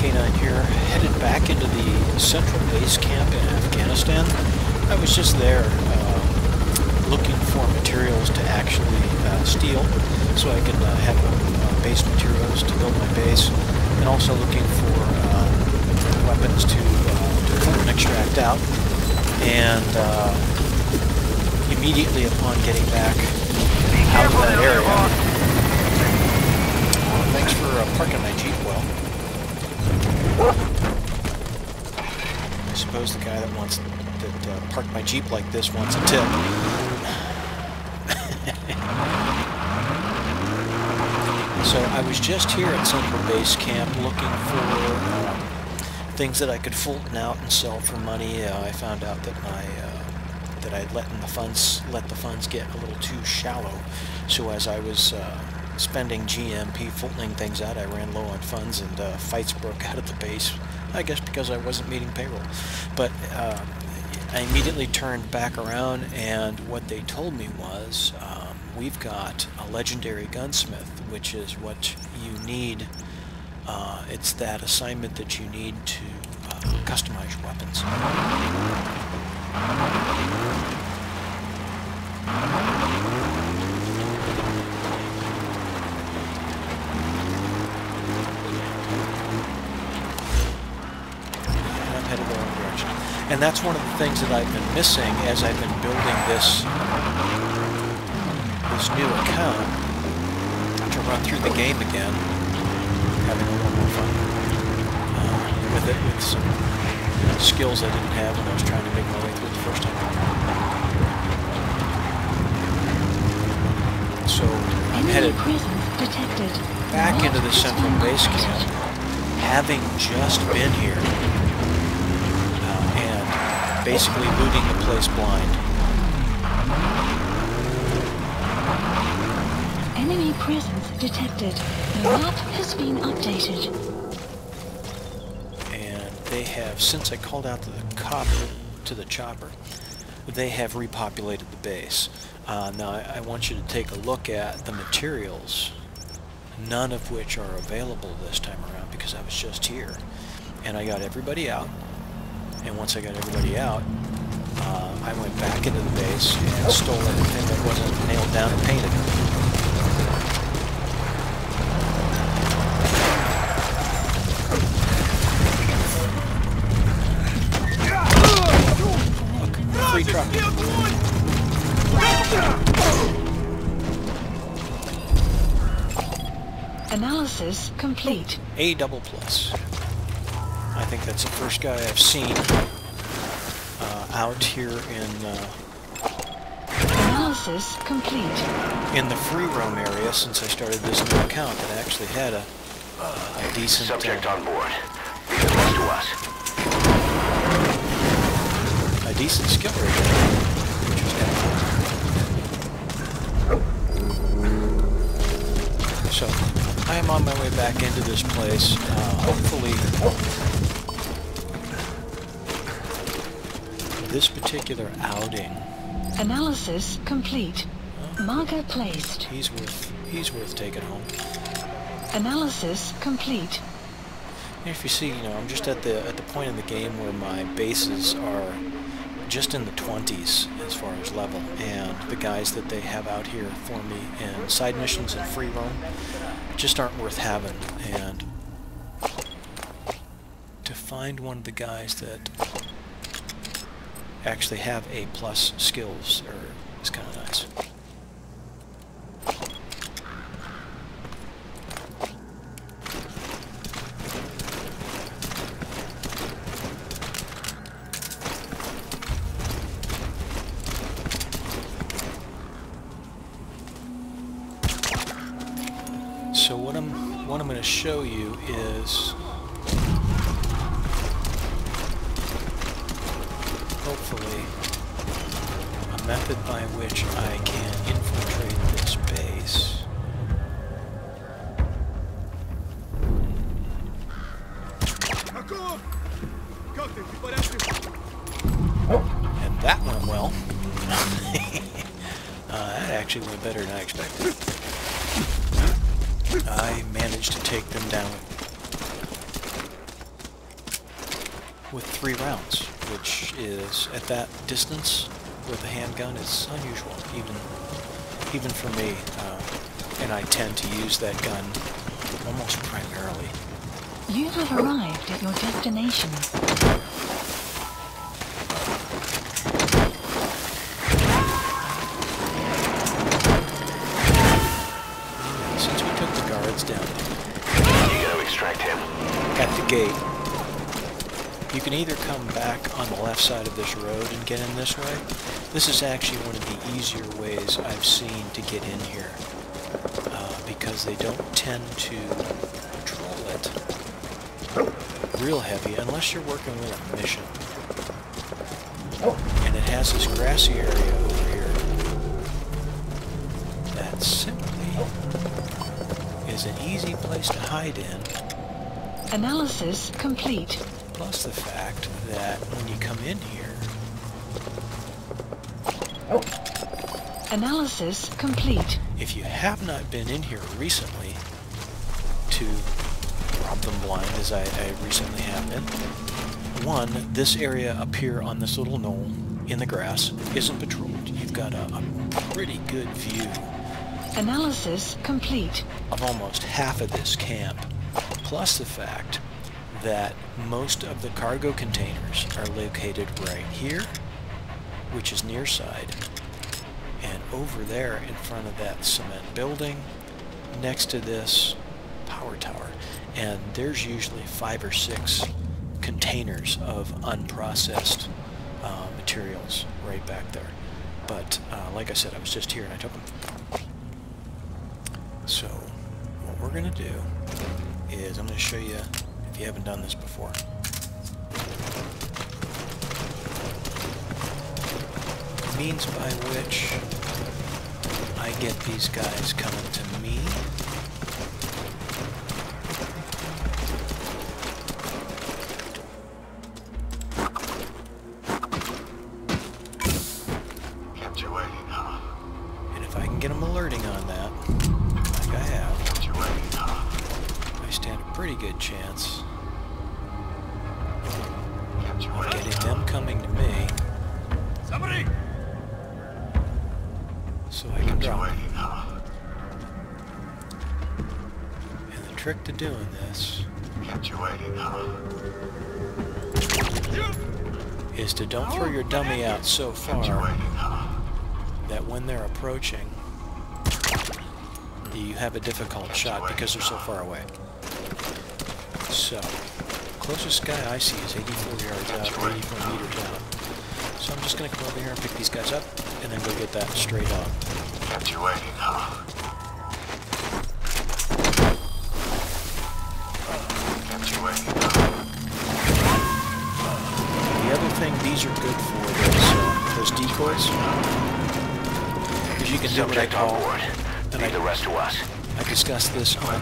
K9 here, headed back into the Central Base Camp in Afghanistan. I was just there looking for materials to actually steal so I can have base materials to build my base, and also looking for weapons to pull and extract out. And immediately upon getting back out of that area, thanks for parking my Jeep well. I suppose the guy that parked my Jeep like this wants a tip. So I was just here at Central Base Camp looking for things that I could Fulton out and sell for money. I found out that I'd let the funds get a little too shallow. So as I was spending GMP Fultoning things out, I ran low on funds, and fights broke out at the base. I guess because I wasn't meeting payroll. But I immediately turned back around, and what they told me was, we've got a legendary gunsmith, which is what you need. It's that assignment that you need to customize your weapons. And that's one of the things that I've been missing as I've been building this new account to run through the game again, having a little more fun with it, with some skills I didn't have when I was trying to make my way through the first time. So I'm headed back into the Central Base Camp, having just been here. Basically looting the place blind. Enemy presence detected. The map has been updated. And they have, since I called out to the chopper, they have repopulated the base. Now I want you to take a look at the materials, none of which are available this time around because I was just here. And I got everybody out. And once I got everybody out, I went back into the base and stole everything that wasn't nailed down and painted. Look, free truck. Analysis complete. A double plus. I think that's the first guy I've seen out here in analysis complete. In the free roam area since I started this new account that actually had a decent subject on board. Leave it left to us. A decent skill rating, which was kind of fun. So I am on my way back into this place. Hopefully this particular outing. Analysis complete. Marker placed. He's worth taking home. Analysis complete. And if you see, I'm just at the point in the game where my bases are just in the 20s as far as level, and the guys that they have out here for me in side missions and free roam just aren't worth having. And to find one of the guys that actually have A+ skills is kind of nice. So what I'm going to show you is hopefully a method by which I can infiltrate this base. And that went well. That actually went better than I expected. I managed to take them down with 3 rounds, which is, at that distance with a handgun, is unusual, even for me, and I tend to use that gun almost primarily. You have arrived at your destination. Since we took the guards down You gotta extract him. at the gate, you can either come back on the left side of this road and get in this way. This is actually one of the easier ways I've seen to get in here, because they don't tend to patrol it real heavy unless you're working with a mission. And it has this grassy area over here that simply is an easy place to hide in. Analysis complete. Plus the fact that when you come in here, Analysis complete. if you have not been in here recently to rob them blind, as I recently have been, one, this area up here on this little knoll in the grass isn't patrolled. You've got a pretty good view Analysis complete. of almost half of this camp, plus the fact that most of the cargo containers are located right here, which is near side, and over there in front of that cement building next to this power tower. And there's usually 5 or 6 containers of unprocessed materials right back there. But like I said, I was just here and I took them. So what we're going to do is I'm going to show you, if you haven't done this before, means by which I get these guys coming to me. Kept you waiting, huh? And if I can get them alerting on that, like I have, Kept you waiting, huh? I stand a pretty good chance Kept you of waiting, getting huh? them coming to me Somebody! so I can Kept you drop them. waiting, huh? And the trick to doing this Kept you waiting, huh? is to don't throw your dummy out so Kept you far waiting, huh? that when they're approaching, you have a difficult shot because they're so far away. So, closest guy I see is 84 yards out, or 84 meters out. So I'm just going to come over here and pick these guys up, and then go get that straight on. Kept you waiting, huh? Kept you waiting, huh? The other thing these are good for is those decoys. Because you can do what I Subject on call, board. and Leave the rest to us. I discussed this on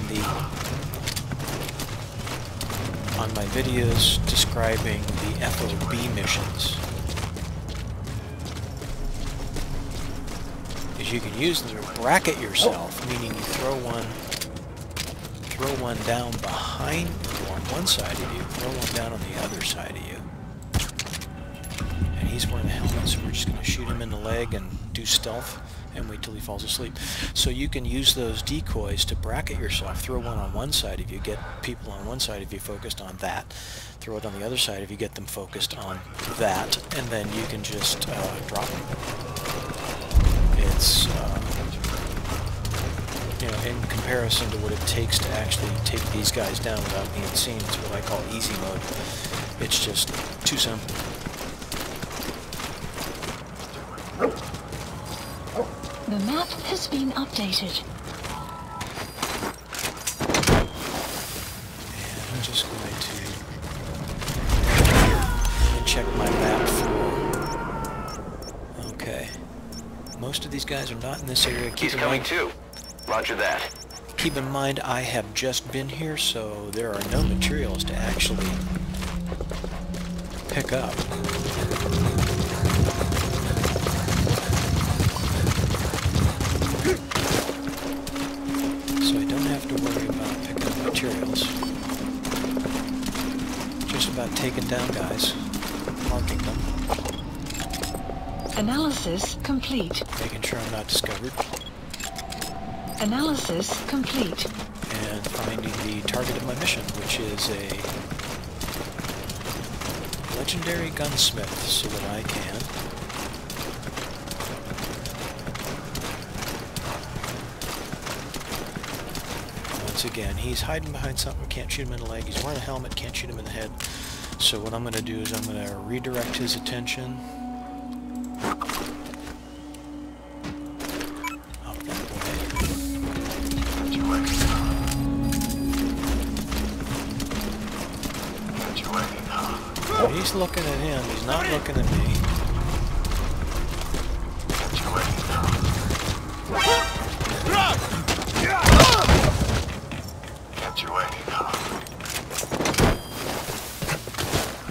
my videos describing the FOB missions. Is you can use them to bracket yourself, meaning you throw one down behind you on one side of you, throw one down on the other side of you. And he's wearing a helmet, so we're just going to shoot him in the leg and do stealth and wait till he falls asleep. So you can use those decoys to bracket yourself. Throw one on one side if you get people on one side if you focused on that. Throw it on the other side if you get them focused on that, and then you can just drop them. It's you know, in comparison to what it takes to actually take these guys down without being seen, it's what I call easy mode. It's just too simple. The map has been updated. And I'm just going to check my map for... Okay. Most of these guys are not in this area. He's coming too. Roger that. Keep in mind, I have just been here, so there are no materials to actually pick up. So I don't have to worry about picking up materials. Just about taking down guys, marking them, Analysis complete. making sure I'm not discovered, Analysis complete. and finding the target of my mission, which is a legendary gunsmith, so that I can once again, he's hiding behind something, can't shoot him in the leg, he's wearing a helmet, can't shoot him in the head. So what I'm going to do is I'm going to redirect his attention up that way. Oh, he's looking at him, he's not looking at me.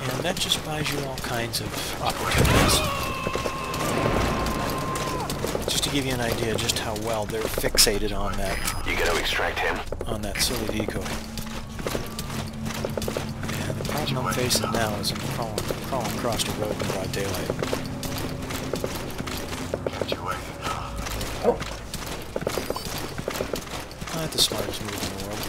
And that just buys you all kinds of opportunities. Just to give you an idea just how well they're fixated on that. You gotta extract him. On that silly decoy. And the problem I'm facing now is I'm crawling across the road in broad daylight. Not the smartest move in the world.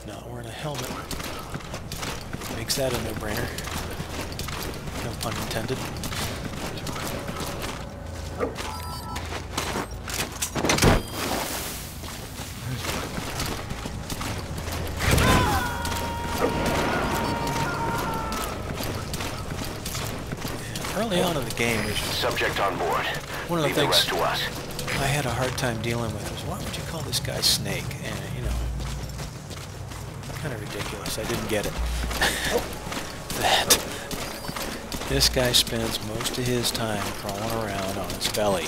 Not wearing a helmet makes that a no-brainer. No pun intended. Early on in the game, Subject on board. one of the Leave the things rest to us. I had a hard time dealing with was, why would you call this guy Snake? And, you know, kind of ridiculous. I didn't get it. That this guy spends most of his time crawling around on his belly.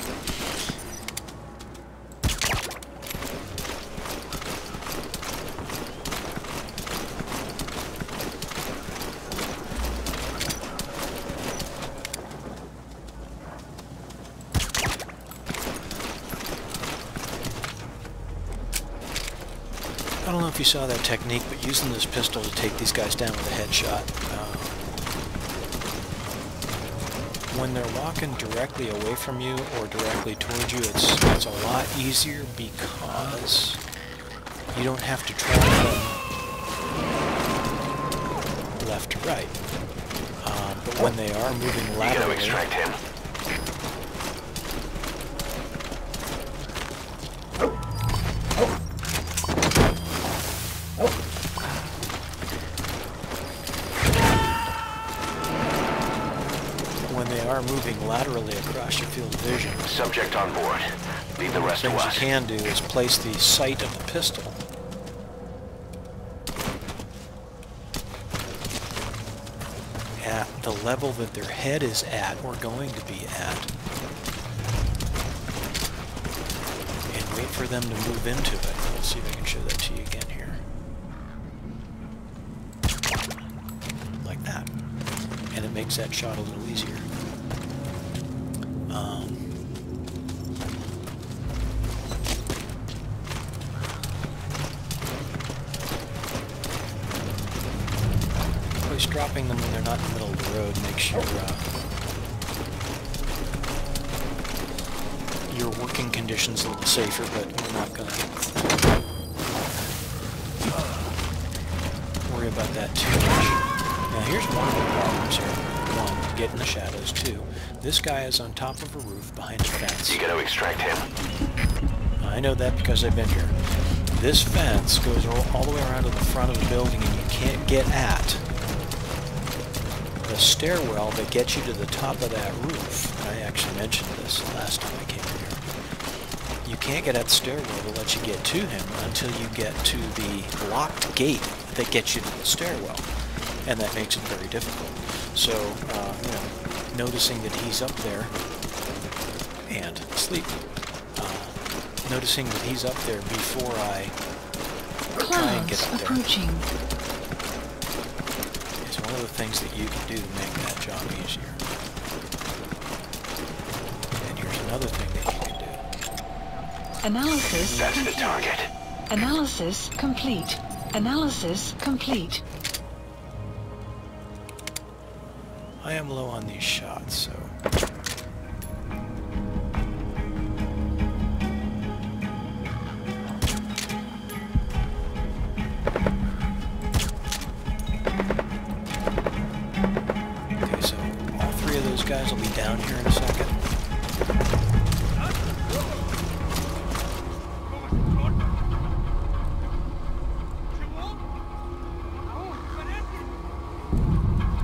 I don't know if you saw that technique, but using this pistol to take these guys down with a headshot. When they're walking directly away from you or directly towards you, it's a lot easier because you don't have to track them left to right. But when they are moving laterally, You gotta extract him. moving laterally across your field of vision. Subject on board. Leave the rest to Things us. you can do is place the sight of the pistol at the level that their head is at or going to be at, and wait for them to move into it. Let's see if I can show that to you again here. Like that. And it makes that shot a little easier. Always dropping them when they're not in the middle of the road makes your working conditions a little safer, but we're not going to worry about that too much. Now here's one of the problems here. One, get in the shadows. Two, this guy is on top of a roof behind a fence. You gotta extract him. I know that because I've been here. This fence goes all the way around to the front of the building, and you can't get at the stairwell that gets you to the top of that roof. And I actually mentioned this last time I came in here. You can't get at the stairwell to let you get to him until you get to the locked gate that gets you to the stairwell. And that makes it very difficult. So, you know, noticing that he's up there and sleep. Noticing that he's up there before I try and get up there is one of the things that you can do to make that job easier. another thing that you can do. Analysis That's the complete. target. Analysis complete. Analysis complete. I am low on these shots, so... Okay, so all three of those guys will be down here in a second.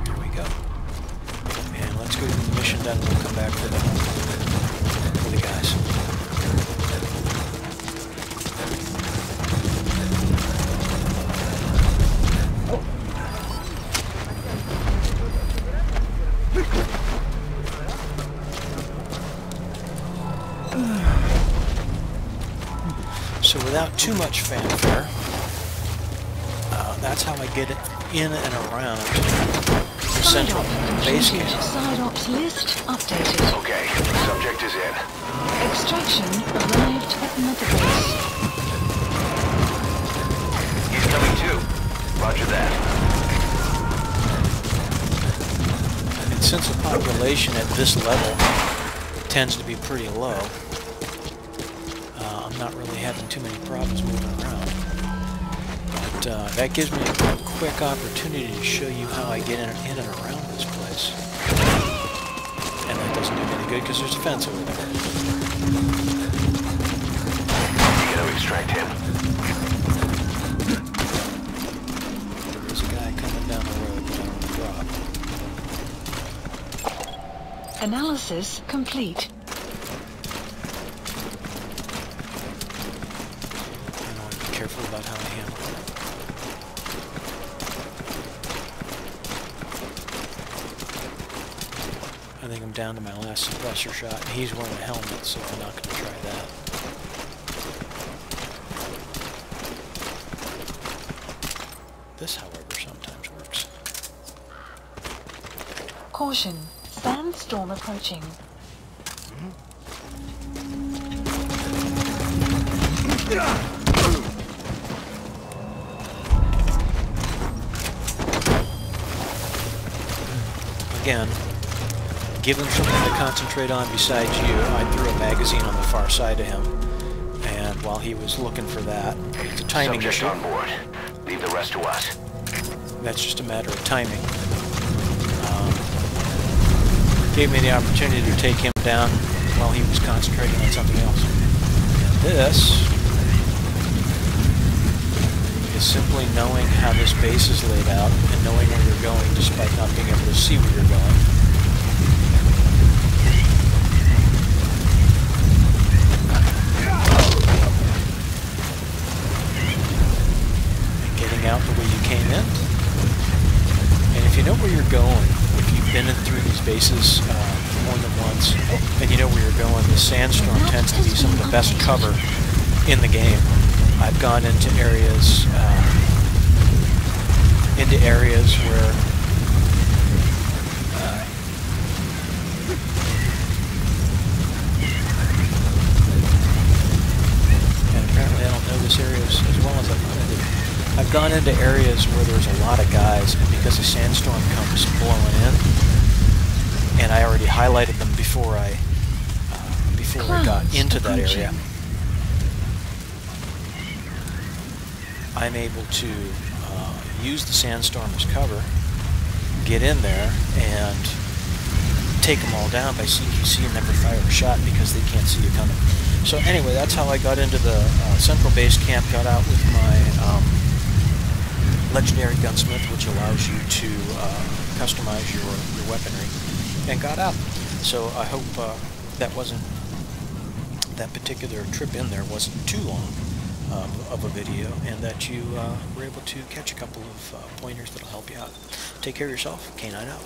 Here we go. And let's go do the mission done, we'll come back for the guys. So without too much fanfare, that's how I get it in and around the Central Base Camp. Side ops list updated. Okay, subject is in. Extraction arrived at Mother Base. He's coming too. Roger that. And since the population at this level tends to be pretty low, I'm not really having too many problems moving around. But that gives me a quick opportunity to show you how I get in and around this place. And that doesn't do me any good because there's a fence over there. You gotta extract him. There is a guy coming down the road that I want to drop. Analysis complete. Careful about how I handle it. I think I'm down to my last suppressor shot, and he's wearing a helmet, so I'm not going to try that. This, however, sometimes works. Caution. Sandstorm approaching. Again, give him something to concentrate on besides you. I threw a magazine on the far side of him, and while he was looking for that, it's a timing Subject issue. on board. Leave the rest to us. That's just a matter of timing. Gave me the opportunity to take him down while he was concentrating on something else. And this is simply knowing how this base is laid out and knowing where you're going despite not being able to see where you're going. And getting out the way you came in. And if you know where you're going, if you've been in through these bases more than once, and you know where you're going, the sandstorm tends to be some of the best cover in the game. I've gone into areas where and apparently I don't know this area as well as I wanted to. I've gone into areas where there's a lot of guys, and because the sandstorm comes blowing in, and I already highlighted them before I got into that area, I'm able to use the sandstorm as cover, get in there, and take them all down by CQC and never fire a shot because they can't see you coming. So anyway, that's how I got into the Central Base Camp, got out with my Legendary Gunsmith, which allows you to customize your weaponry, and got out. So I hope that particular trip in there wasn't too long of a video, and that you were able to catch a couple of pointers that'll help you out. Take care of yourself. K9 out.